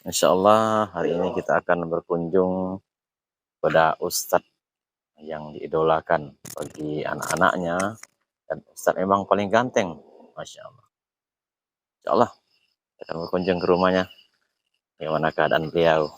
Insyaallah hari ini kita akan berkunjung pada ustadz yang diidolakan bagi anak-anaknya, dan ustadz memang paling ganteng, Masya Allah. Insyaallah kita akan berkunjung ke rumahnya. Bagaimana keadaan beliau?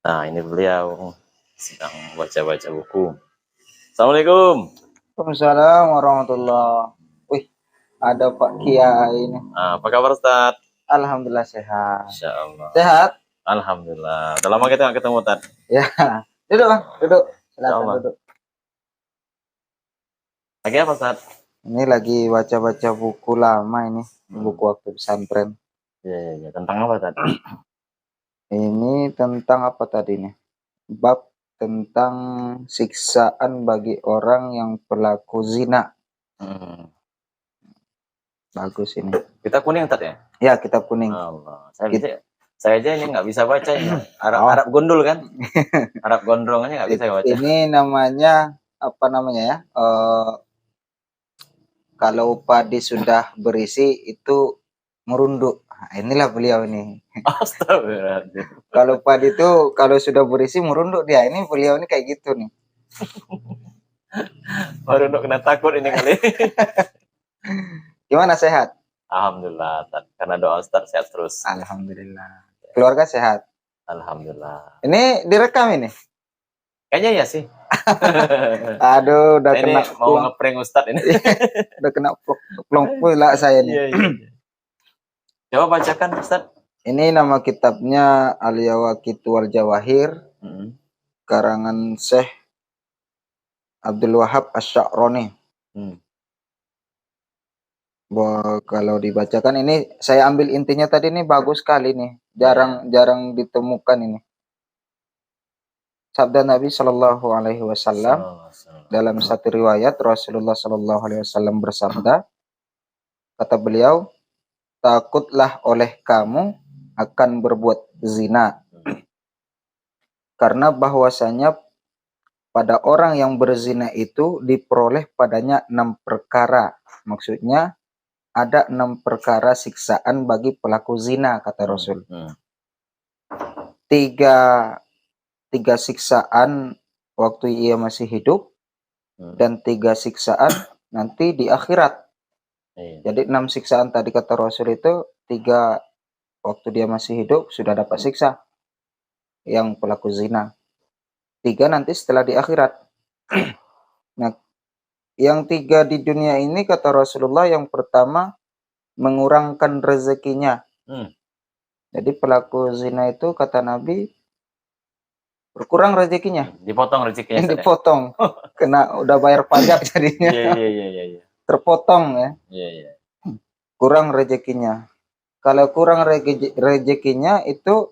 Nah, ini beliau sedang baca-baca buku. Assalamualaikum. Waalaikumsalam warahmatullah. Wih, ada Pak Kiai ini. Apa kabar Ustaz? Alhamdulillah sehat. Insya Allah. Sehat? Alhamdulillah. Udah lama kita nggak ketemu, Tad. Ya. Duduk, Bang. Duduk. Insya Silakan Allah. duduk. Lagi apa, Ustaz? Ini lagi baca-baca buku lama ini. Buku waktu pesantren. Ya. Tentang apa, Tad? Ini tentang apa tadi nih? Bab tentang siksaan bagi orang yang pelaku zina. Bagus ini. Kitab kuning, Tad ya? Ya, kitab kuning. Allah. Saya aja ini nggak bisa baca ini. Arab gondol kan? Arab gondrong aja nggak bisa baca. Ini namanya apa namanya ya? Kalau padi sudah berisi itu merunduk. Nah, inilah beliau ini. Astagfirullahaladzim. Kalau padi itu kalau sudah berisi merunduk dia. Ini beliau ini kayak gitu nih. Merunduk kena takut ini kali. Gimana, sehat? Alhamdulillah, Tad. Karena doa Ustaz sehat terus. Alhamdulillah. Keluarga sehat? Alhamdulillah. Ini direkam ini? Kayaknya ya sih. Aduh, udah ini kena mau ngeprank Ustaz ini. Udah kena plong pula saya nih. Iya. Coba bacakan Ustaz. Ini nama kitabnya Al-Yawaqit wal Jawahir. Karangan Syekh Abdul Wahab Asy-Sya'rani. Kalau dibacakan ini saya ambil intinya tadi nih, bagus sekali nih. Jarang ditemukan ini. Sabda Nabi Shallallahu Alaihi Wasallam dalam satu riwayat, Rasulullah Shallallahu Alaihi Wasallam bersabda, kata beliau, takutlah oleh kamu akan berbuat zina, karena bahwasanya pada orang yang berzina itu diperoleh padanya 6 perkara. Maksudnya ada 6 perkara siksaan bagi pelaku zina, kata Rasul. 3 siksaan waktu ia masih hidup, dan 3 siksaan nanti di akhirat. Jadi 6 siksaan tadi kata Rasul itu, 3 waktu dia masih hidup sudah dapat siksa yang pelaku zina, 3 nanti setelah di akhirat. Nah, yang 3 di dunia ini kata Rasulullah, yang pertama mengurangkan rezekinya. Jadi pelaku zina itu kata Nabi berkurang rezekinya. Dipotong rezekinya. Dipotong. Kena udah bayar pajak jadinya. Iya. Terpotong ya. Iya. Kurang rezekinya. Kalau kurang rezekinya itu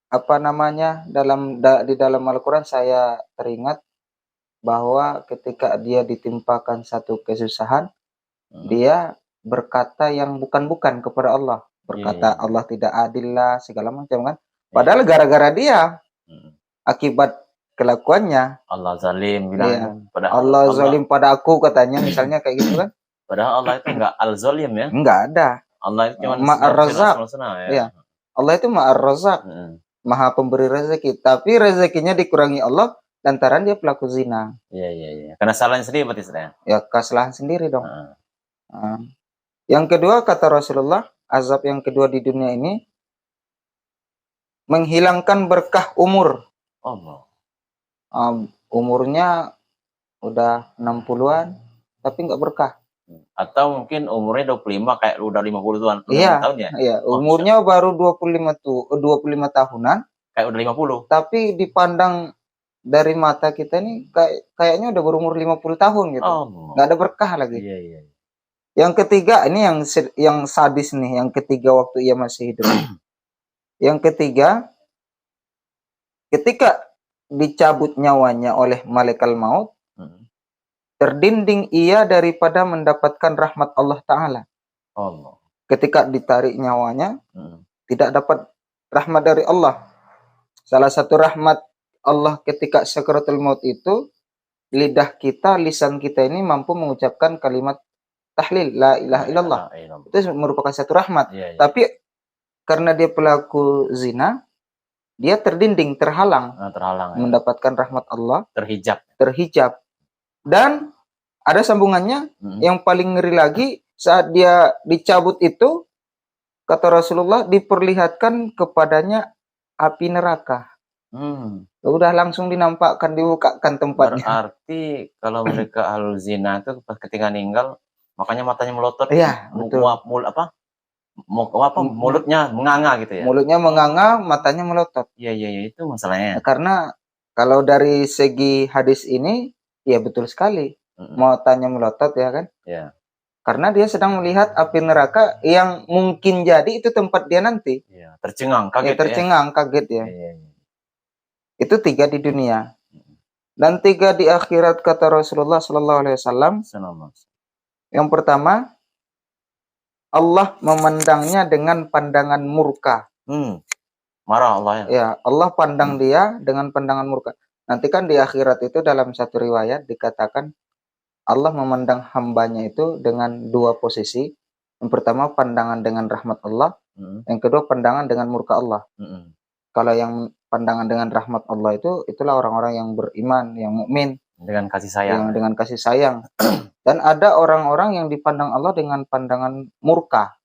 apa namanya, di dalam Al-Quran saya teringat bahwa ketika dia ditimpakan satu kesusahan, dia berkata yang bukan-bukan kepada Allah. Berkata Allah tidak adil lah, segala macam kan. Padahal gara-gara dia, akibat kelakuannya, Allah zalim bilang. Allah zalim pada aku katanya, misalnya kayak gitu kan. Padahal Allah itu enggak al-zalim ya. Enggak ada. Allah itu cuma Ma'ar-Razak. Ya. Allah itu Ma'ar-Razak. Maha pemberi rezeki, tapi rezekinya dikurangi Allah lantaran dia pelaku zina. Iya. Karena kesalahan sendiri berarti saya. Ya, kesalahan sendiri dong. Yang kedua kata Rasulullah, azab yang kedua di dunia ini menghilangkan berkah umur. Umurnya udah 60-an tapi nggak berkah. Atau mungkin umurnya 25 kayak udah 50 tahun ya? Iya, umurnya baru 25 tahunan kayak udah 50. Tapi dipandang dari mata kita nih kayaknya udah berumur 50 tahun gitu. Nggak ada berkah lagi. Iya. Yang ketiga, ini yang sadis nih, yang ketiga waktu ia masih hidup. Yang ketiga, ketika dicabut nyawanya oleh malaikat maut, terdinding ia daripada mendapatkan rahmat Allah Ta'ala. Allah. Ketika ditarik nyawanya, tidak dapat rahmat dari Allah. Salah satu rahmat Allah ketika sakaratul maut itu, lidah kita, lisan kita ini mampu mengucapkan kalimat tahlil, la ilaha illallah. Itu merupakan satu rahmat. Tapi karena dia pelaku zina, dia terdinding, terhalang, mendapatkan rahmat Allah, terhijab. Dan ada sambungannya yang paling ngeri lagi, saat dia dicabut itu, kata Rasulullah, diperlihatkan kepadanya api neraka. Udah langsung dinampakkan, dibukakan tempatnya. Berarti kalau mereka ahlu zina itu ketika meninggal, makanya matanya melotot. Iya, betul. Mulutnya menganga gitu ya. Mulutnya menganga, matanya melotot. Iya, itu masalahnya. Nah, karena kalau dari segi hadis ini, ya betul sekali. Matanya melotot ya kan? Iya. Karena dia sedang melihat api neraka yang mungkin jadi itu tempat dia nanti. Iya, tercengang, kaget ya. Tercengang, kaget ya. Iya. Itu 3 di dunia. Dan 3 di akhirat, kata Rasulullah Sallallahu Alaihi Wasallam. Yang pertama, Allah memandangnya dengan pandangan murka. Marah Allah ya. Ya, Allah pandang dia dengan pandangan murka. Nanti kan di akhirat itu dalam satu riwayat dikatakan Allah memandang hambanya itu dengan 2 posisi. Yang pertama pandangan dengan rahmat Allah, yang kedua pandangan dengan murka Allah. Kalau yang pandangan dengan rahmat Allah itu, itulah orang-orang yang beriman, yang mukmin, dengan kasih sayang. Yang dengan kasih sayang. Dan ada orang-orang yang dipandang Allah dengan pandangan murka.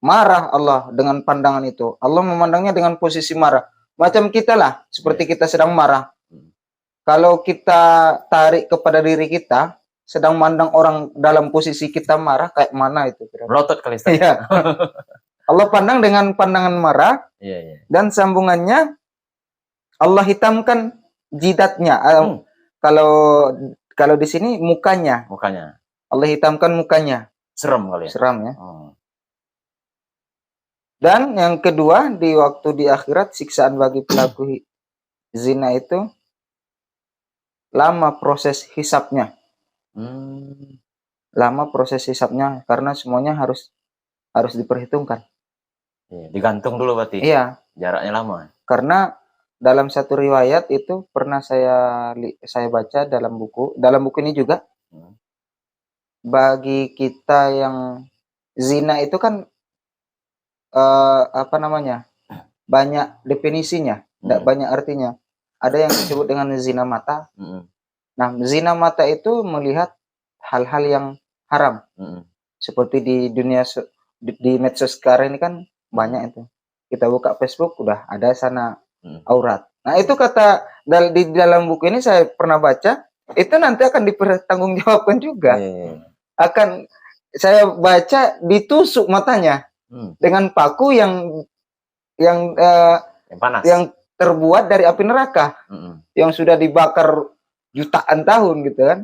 Marah Allah dengan pandangan itu. Allah memandangnya dengan posisi marah. Macam kita lah, seperti kita sedang marah. Kalau kita tarik kepada diri kita, sedang mandang orang dalam posisi kita marah, kayak mana itu? Melotot kali. Iya. Allah pandang dengan pandangan marah. Dan sambungannya, Allah hitamkan jidatnya. Kalau di sini mukanya. Allah hitamkan mukanya. Serem kali ya? Seram ya. Dan yang kedua, di waktu di akhirat, siksaan bagi pelaku zina itu lama proses hisapnya. Lama proses hisapnya karena semuanya harus diperhitungkan. Digantung dulu berarti. Iya. Jaraknya lama. Karena dalam satu riwayat itu pernah saya baca dalam buku ini juga. Bagi kita yang zina itu kan banyak definisinya, banyak artinya. Ada yang disebut dengan zina mata. Nah, zina mata itu melihat hal-hal yang haram. Seperti di dunia di medsos sekarang ini kan banyak itu. Kita buka Facebook udah ada sana aurat. Nah, itu kata di dalam buku ini saya pernah baca, itu nanti akan dipertanggungjawabkan juga. Akan saya baca ditusuk matanya dengan paku yang panas, yang terbuat dari api neraka, yang sudah dibakar jutaan tahun gitu kan.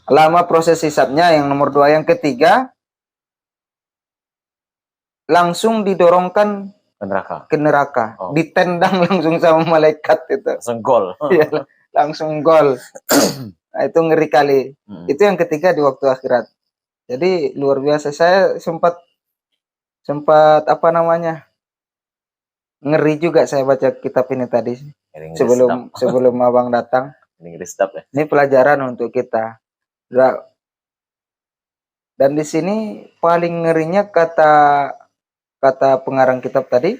Lama proses hisapnya, yang nomor 2. Yang ketiga, langsung didorongkan ke neraka. Ditendang langsung sama malaikat itu. Langsung gol. Iya, langsung gol. Nah, itu ngeri kali. Itu yang ketiga di waktu akhirat. Jadi luar biasa. Saya sempat ngeri juga saya baca kitab ini tadi. Sebelum abang datang. Ini pelajaran untuk kita. Dan di sini paling ngerinya kata pengarang kitab tadi,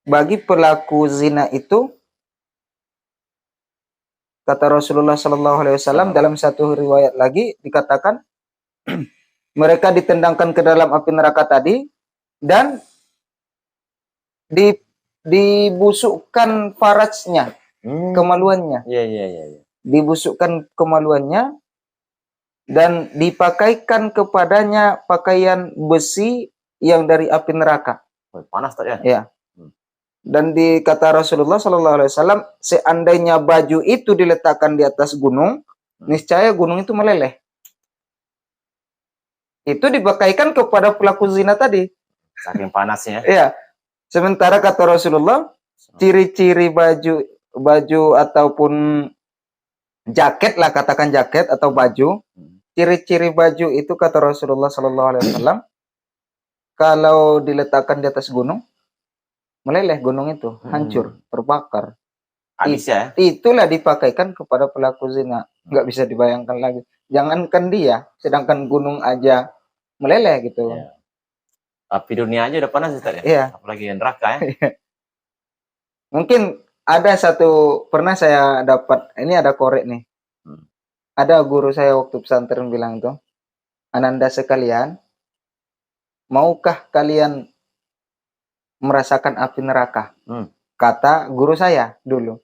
bagi pelaku zina itu, kata Rasulullah Sallallahu Alaihi Wasallam dalam satu riwayat lagi dikatakan mereka ditendangkan ke dalam api neraka tadi dan dibusukkan farajnya, kemaluannya. Dibusukkan kemaluannya dan dipakaikan kepadanya pakaian besi yang dari api neraka. Panas tak ya? Ya. Dan kata Rasulullah Sallallahu Alaihi Wasallam, seandainya baju itu diletakkan di atas gunung, niscaya gunung itu meleleh. Itu dipakaikan kepada pelaku zina tadi. Saking panasnya. Iya. Sementara kata Rasulullah, ciri-ciri baju ataupun jaket lah, katakan jaket atau baju. Ciri-ciri baju itu kata Rasulullah Sallallahu Alaihi Wasallam, kalau diletakkan di atas gunung, meleleh gunung itu, hancur, terbakar. Habis ya. Itulah dipakaikan kepada pelaku zina. Nggak bisa dibayangkan lagi. Jangankan dia, sedangkan gunung aja meleleh gitu. Ya. Api dunia aja udah panas Ustaz ya. Iya. Apalagi neraka ya. Mungkin ada satu, pernah saya dapat, ini ada korek nih. Ada guru saya waktu pesantren bilang tuh, Ananda sekalian, maukah kalian merasakan api neraka? Kata guru saya dulu.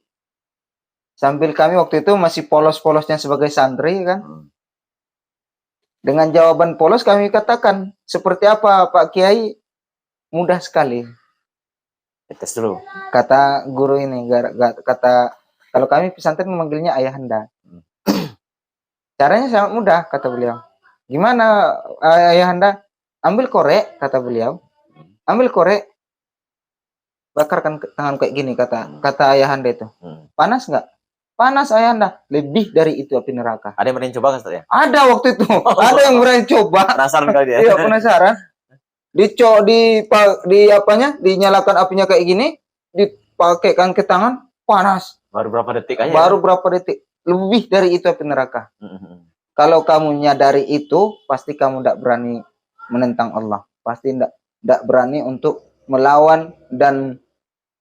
Sambil kami waktu itu masih polos-polosnya sebagai santri kan. Dengan jawaban polos kami katakan, seperti apa Pak Kiai? Mudah sekali. Tes dulu. Kata guru ini, kata kalau kami pesantren memanggilnya ayahanda. Caranya sangat mudah, kata beliau. Gimana ayahanda? Ambil korek, kata beliau. Ambil korek, bakarkan tangan kayak gini, kata ayahanda itu. Panas nggak? Panas ayahanda. Lebih dari itu api neraka. Ada yang berani coba kan ya? Ada waktu itu. Ada yang berani coba. Penasaran kali dia. Iya, penasaran. Dinyalakan apinya kayak gini, dipakaikan ke tangan, panas. Baru berapa detik aja? Baru berapa detik. Lebih dari itu api neraka. Kalau kamu nyadari itu, pasti kamu tidak berani menentang Allah. Pasti tidak berani untuk melawan dan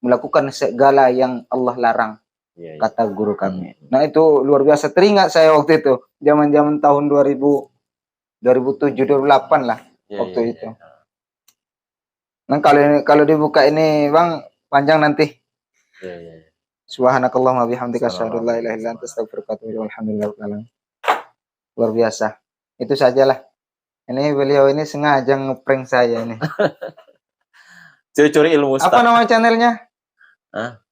melakukan segala yang Allah larang. Kata guru kami. Nah itu luar biasa. Teringat saya waktu itu. Zaman-zaman tahun 2007, 2008 lah. Waktu itu. Nah kalau dibuka ini Bang, panjang nanti. Subhanakallahumma bihamdika asyhadu an la ilaha illa anta astaghfiruka wa atubu ilaik. Alhamdulillah. Luar biasa. Itu sajalah. Ini beliau ini sengaja ngeprank saya ini. Curi-curi ilmu Ustaz. Apa nama channelnya?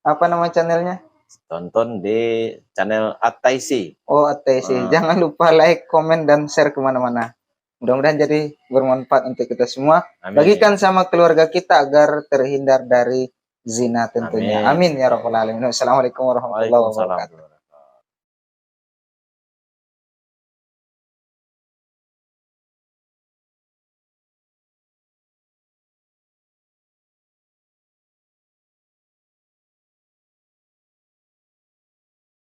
Apa nama channelnya? Tonton di channel At-Taisi. Oh, At-Taisi. Jangan lupa like, komen, dan share kemana-mana. Mudah-mudahan jadi bermanfaat untuk kita semua. Amin. Bagikan sama keluarga kita agar terhindar dari zina tentunya. Amin, ya rabbal alamin. Assalamualaikum warahmatullahi wabarakatuh.